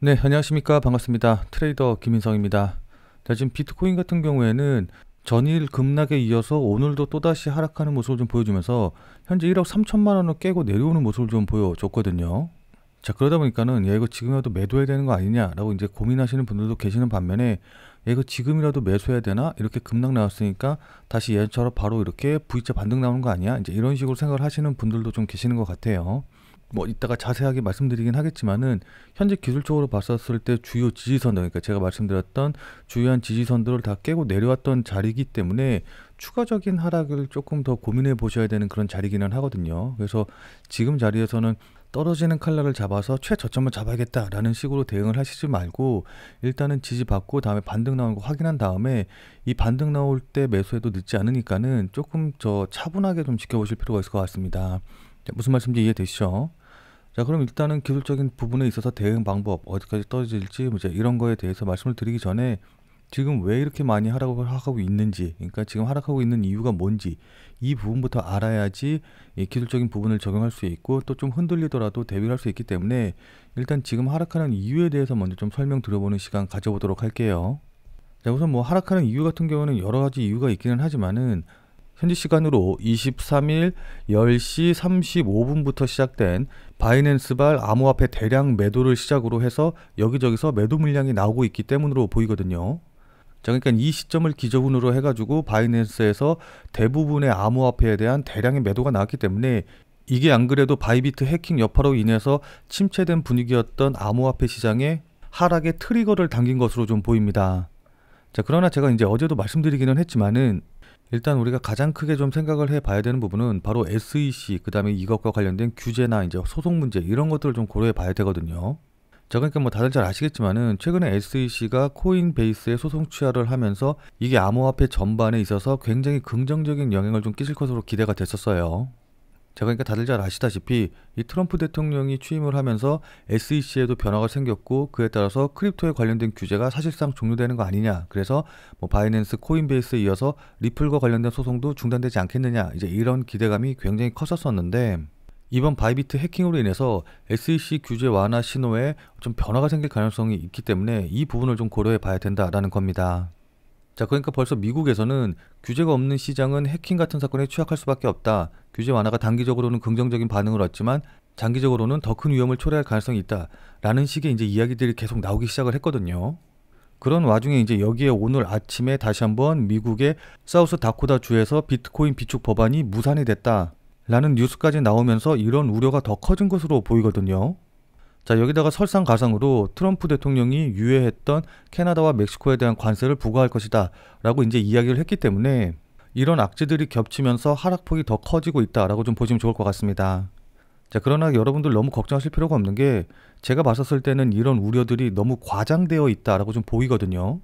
네, 안녕하십니까. 반갑습니다. 트레이더 김인성입니다. 자, 지금 비트코인 같은 경우에는 전일 급락에 이어서 오늘도 또다시 하락하는 모습을 좀 보여주면서 현재 1억 3천만 원을 깨고 내려오는 모습을 좀 보여줬거든요. 자, 그러다 보니까는 야, 이거 지금이라도 매도해야 되는 거 아니냐라고 이제 고민하시는 분들도 계시는 반면에 야, 이거 지금이라도 매수해야 되나? 이렇게 급락 나왔으니까 다시 예전처럼 바로 이렇게 V자 반등 나오는 거 아니야? 이제 이런 식으로 생각을 하시는 분들도 좀 계시는 것 같아요. 뭐 이따가 자세하게 말씀드리긴 하겠지만은 현재 기술적으로 봤었을 때 주요 지지선들, 그러니까 제가 말씀드렸던 주요한 지지선들을 다 깨고 내려왔던 자리이기 때문에 추가적인 하락을 조금 더 고민해 보셔야 되는 그런 자리기는 하거든요. 그래서 지금 자리에서는 떨어지는 칼날을 잡아서 최저점을 잡아야겠다라는 식으로 대응을 하시지 말고 일단은 지지받고 다음에 반등 나오는 거 확인한 다음에 이 반등 나올 때 매수해도 늦지 않으니까는 조금 더 차분하게 좀 지켜보실 필요가 있을 것 같습니다. 자, 무슨 말씀인지 이해되시죠? 자, 그럼 일단은 기술적인 부분에 있어서 대응 방법, 어디까지 떨어질지 뭐 이제 이런 거에 대해서 말씀을 드리기 전에 지금 왜 이렇게 많이 하락을 하고 있는지, 그러니까 지금 하락하고 있는 이유가 뭔지 이 부분부터 알아야지 이 기술적인 부분을 적용할 수 있고 또 좀 흔들리더라도 대비를 할 수 있기 때문에 일단 지금 하락하는 이유에 대해서 먼저 좀 설명 드려보는 시간 가져보도록 할게요. 자, 우선 뭐 하락하는 이유 같은 경우는 여러 가지 이유가 있기는 하지만은 현지 시간으로 23일 10시 35분부터 시작된 바이낸스발 암호화폐 대량 매도를 시작으로 해서 여기저기서 매도 물량이 나오고 있기 때문으로 보이거든요. 자, 그러니까 이 시점을 기점으로 해가지고 바이낸스에서 대부분의 암호화폐에 대한 대량의 매도가 나왔기 때문에 이게 안 그래도 바이비트 해킹 여파로 인해서 침체된 분위기였던 암호화폐 시장에 하락의 트리거를 당긴 것으로 좀 보입니다. 자, 그러나 제가 이제 어제도 말씀드리기는 했지만은 일단 우리가 가장 크게 좀 생각을 해봐야 되는 부분은 바로 SEC, 그 다음에 이것과 관련된 규제나 이제 소송 문제 이런 것들을 좀 고려해 봐야 되거든요. 자, 그러니까 뭐 다들 잘 아시겠지만은 최근에 SEC가 코인베이스에 소송 취하를 하면서 이게 암호화폐 전반에 있어서 굉장히 긍정적인 영향을 좀 끼칠 것으로 기대가 됐었어요. 자, 그러니까 다들 잘 아시다시피 이 트럼프 대통령이 취임을 하면서 SEC에도 변화가 생겼고 그에 따라서 크립토에 관련된 규제가 사실상 종료되는 거 아니냐. 그래서 뭐 바이낸스, 코인베이스에 이어서 리플과 관련된 소송도 중단되지 않겠느냐. 이제 이런 기대감이 굉장히 컸었는데 이번 바이비트 해킹으로 인해서 SEC 규제 완화 신호에 좀 변화가 생길 가능성이 있기 때문에 이 부분을 좀 고려해 봐야 된다라는 겁니다. 자, 그러니까 벌써 미국에서는 규제가 없는 시장은 해킹 같은 사건에 취약할 수밖에 없다. 규제 완화가 단기적으로는 긍정적인 반응을 얻지만 장기적으로는 더 큰 위험을 초래할 가능성이 있다. 라는 식의 이제 이야기들이 계속 나오기 시작을 했거든요. 그런 와중에 이제 여기에 오늘 아침에 다시 한번 미국의 사우스 다코타 주에서 비트코인 비축 법안이 무산이 됐다. 라는 뉴스까지 나오면서 이런 우려가 더 커진 것으로 보이거든요. 자, 여기다가 설상가상으로 트럼프 대통령이 유예했던 캐나다와 멕시코에 대한 관세를 부과할 것이다 라고 이제 이야기를 했기 때문에 이런 악재들이 겹치면서 하락폭이 더 커지고 있다라고 좀 보시면 좋을 것 같습니다. 자, 그러나 여러분들 너무 걱정하실 필요가 없는 게 제가 봤었을 때는 이런 우려들이 너무 과장되어 있다라고 좀 보이거든요.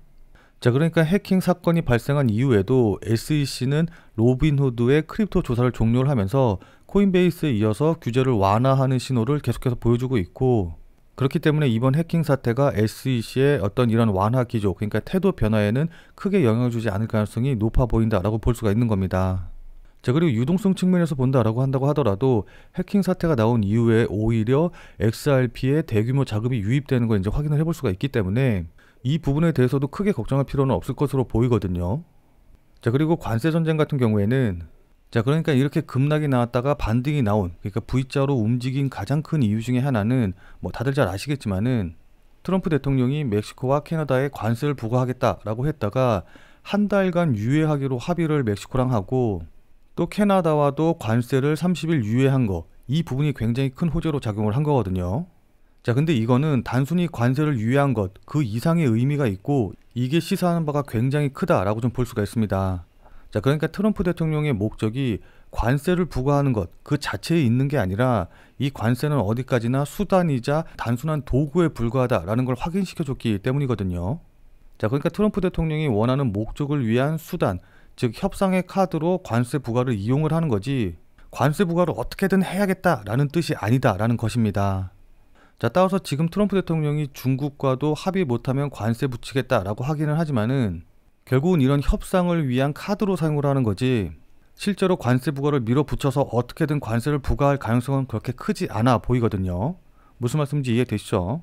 자, 그러니까 해킹 사건이 발생한 이후에도 SEC는 로빈후드의 크립토 조사를 종료를 하면서 코인베이스에 이어서 규제를 완화하는 신호를 계속해서 보여주고 있고 그렇기 때문에 이번 해킹 사태가 SEC의 어떤 이런 완화 기조, 그러니까 태도 변화에는 크게 영향을 주지 않을 가능성이 높아 보인다라고 볼 수가 있는 겁니다. 자, 그리고 유동성 측면에서 본다라고 한다고 하더라도 해킹 사태가 나온 이후에 오히려 XRP에 대규모 자금이 유입되는 걸 이제 확인을 해볼 수가 있기 때문에 이 부분에 대해서도 크게 걱정할 필요는 없을 것으로 보이거든요. 자, 그리고 관세 전쟁 같은 경우에는 자, 그러니까 이렇게 급락이 나왔다가 반등이 나온, 그러니까 V자로 움직인 가장 큰 이유 중에 하나는 뭐 다들 잘 아시겠지만은 트럼프 대통령이 멕시코와 캐나다에 관세를 부과하겠다라고 했다가 한 달간 유예하기로 합의를 멕시코랑 하고 또 캐나다와도 관세를 30일 유예한 거, 이 부분이 굉장히 큰 호재로 작용을 한 거거든요. 자, 근데 이거는 단순히 관세를 유예한 것, 그 이상의 의미가 있고 이게 시사하는 바가 굉장히 크다라고 좀 볼 수가 있습니다. 자, 그러니까 트럼프 대통령의 목적이 관세를 부과하는 것 그 자체에 있는 게 아니라 이 관세는 어디까지나 수단이자 단순한 도구에 불과하다라는 걸 확인시켜줬기 때문이거든요. 자, 그러니까 트럼프 대통령이 원하는 목적을 위한 수단, 즉 협상의 카드로 관세 부과를 이용을 하는 거지 관세 부과를 어떻게든 해야겠다라는 뜻이 아니다라는 것입니다. 자, 따라서 지금 트럼프 대통령이 중국과도 합의 못하면 관세 붙이겠다라고 하기는 하지만은 결국은 이런 협상을 위한 카드로 사용을 하는 거지 실제로 관세 부과를 밀어붙여서 어떻게든 관세를 부과할 가능성은 그렇게 크지 않아 보이거든요. 무슨 말씀인지 이해되시죠?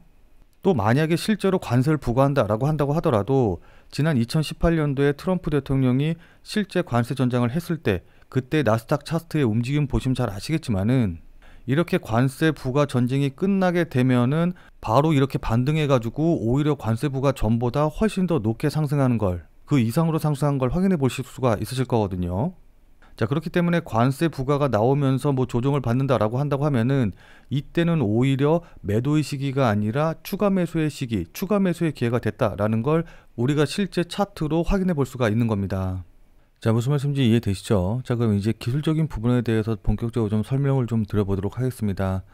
또 만약에 실제로 관세를 부과한다라고 한다고 하더라도 지난 2018년도에 트럼프 대통령이 실제 관세 전장을 했을 때 그때 나스닥 차트의 움직임 보시면 잘 아시겠지만은 이렇게 관세 부과 전쟁이 끝나게 되면은 바로 이렇게 반등해가지고 오히려 관세 부과 전보다 훨씬 더 높게 상승하는 걸, 그 이상으로 상승한 걸 확인해 보실 수가 있으실 거거든요. 자, 그렇기 때문에 관세 부과가 나오면서 뭐 조정을 받는다라고 한다고 하면은 이때는 오히려 매도의 시기가 아니라 추가 매수의 시기, 추가 매수의 기회가 됐다라는 걸 우리가 실제 차트로 확인해 볼 수가 있는 겁니다. 자, 무슨 말씀인지 이해되시죠? 자, 그럼 이제 기술적인 부분에 대해서 본격적으로 좀 설명을 좀 드려보도록 하겠습니다.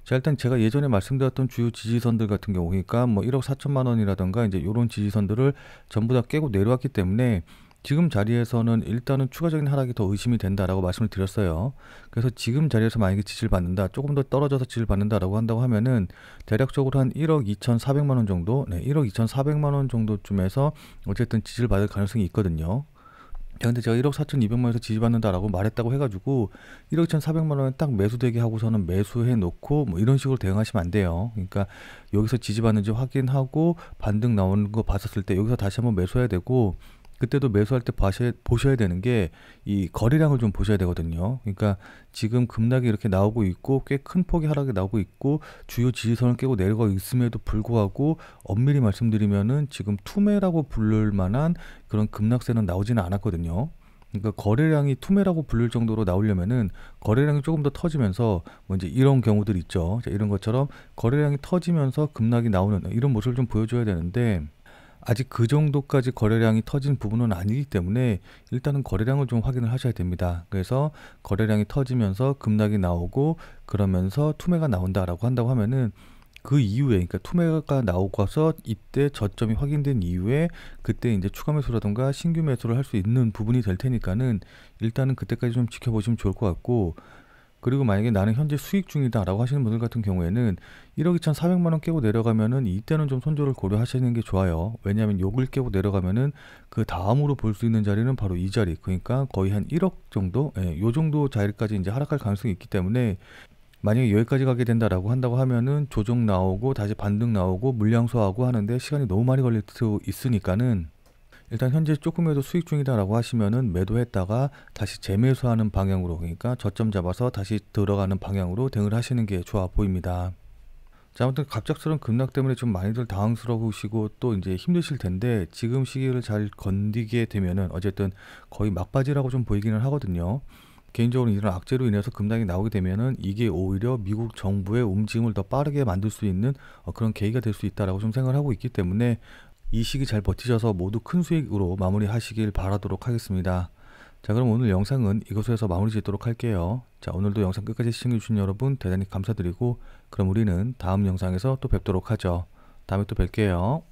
자, 일단 제가 예전에 말씀드렸던 주요 지지선들 같은 경우, 그러니까 뭐 1억 4천만 원이라던가 이제 이런 지지선들을 전부 다 깨고 내려왔기 때문에 지금 자리에서는 일단은 추가적인 하락이 더 의심이 된다라고 말씀을 드렸어요. 그래서 지금 자리에서 만약에 지지를 받는다, 조금 더 떨어져서 지지를 받는다라고 한다고 하면은 대략적으로 한 1억 2,400만 원 정도, 1억 2,400만 원 정도쯤에서 어쨌든 지지를 받을 가능성이 있거든요. 자, 근데 제가 1억 4,200만 원에서 지지받는다라고 말했다고 해가지고 1억 2,400만 원에 딱 매수되게 하고서는 매수해 놓고 뭐 이런 식으로 대응하시면 안 돼요. 그러니까 여기서 지지받는지 확인하고 반등 나오는 거 봤었을 때 여기서 다시 한번 매수해야 되고, 그때도 매수할 때 보셔야 되는 게 이 거래량을 좀 보셔야 되거든요. 그러니까 지금 급락이 이렇게 나오고 있고 꽤 큰 폭의 하락이 나오고 있고 주요 지지선을 깨고 내려가고 있음에도 불구하고 엄밀히 말씀드리면은 지금 투매라고 부를 만한 그런 급락세는 나오지는 않았거든요. 그러니까 거래량이 투매라고 부를 정도로 나오려면은 거래량이 조금 더 터지면서 뭐 이제 이런 경우들 있죠. 자, 이런 것처럼 거래량이 터지면서 급락이 나오는 이런 모습을 좀 보여줘야 되는데 아직 그 정도까지 거래량이 터진 부분은 아니기 때문에 일단은 거래량을 좀 확인을 하셔야 됩니다. 그래서 거래량이 터지면서 급락이 나오고 그러면서 투매가 나온다라고 한다고 하면은 그 이후에, 그러니까 투매가 나오고서 이때 저점이 확인된 이후에 그때 이제 추가 매수라던가 신규 매수를 할 수 있는 부분이 될 테니까는 일단은 그때까지 좀 지켜보시면 좋을 것 같고, 그리고 만약에 나는 현재 수익 중이다라고 하시는 분들 같은 경우에는 1억 2,400만 원 깨고 내려가면은 이때는 좀 손절을 고려하시는 게 좋아요. 왜냐하면 요걸 깨고 내려가면은 그 다음으로 볼 수 있는 자리는 바로 이 자리, 그러니까 거의 한 1억 정도, 요 정도 자리까지 이제 하락할 가능성이 있기 때문에 만약에 여기까지 가게 된다라고 한다고 하면은 조정 나오고 다시 반등 나오고 물량 소화하고 하는데 시간이 너무 많이 걸릴 수 있으니까는 일단 현재 조금이라도 수익 중이다라고 하시면은 매도했다가 다시 재매수하는 방향으로, 그러니까 저점 잡아서 다시 들어가는 방향으로 대응을 하시는 게 좋아 보입니다. 자, 아무튼 갑작스러운 급락 때문에 좀 많이들 당황스러우시고 또 이제 힘드실 텐데 지금 시기를 잘 건디게 되면은 어쨌든 거의 막바지라고 좀 보이기는 하거든요. 개인적으로 이런 악재로 인해서 급락이 나오게 되면은 이게 오히려 미국 정부의 움직임을 더 빠르게 만들 수 있는 그런 계기가 될 수 있다라고 좀 생각을 하고 있기 때문에 이 시기 잘 버티셔서 모두 큰 수익으로 마무리하시길 바라도록 하겠습니다. 자, 그럼 오늘 영상은 이것에서 마무리 짓도록 할게요. 자, 오늘도 영상 끝까지 시청해주신 여러분 대단히 감사드리고 그럼 우리는 다음 영상에서 또 뵙도록 하죠. 다음에 또 뵐게요.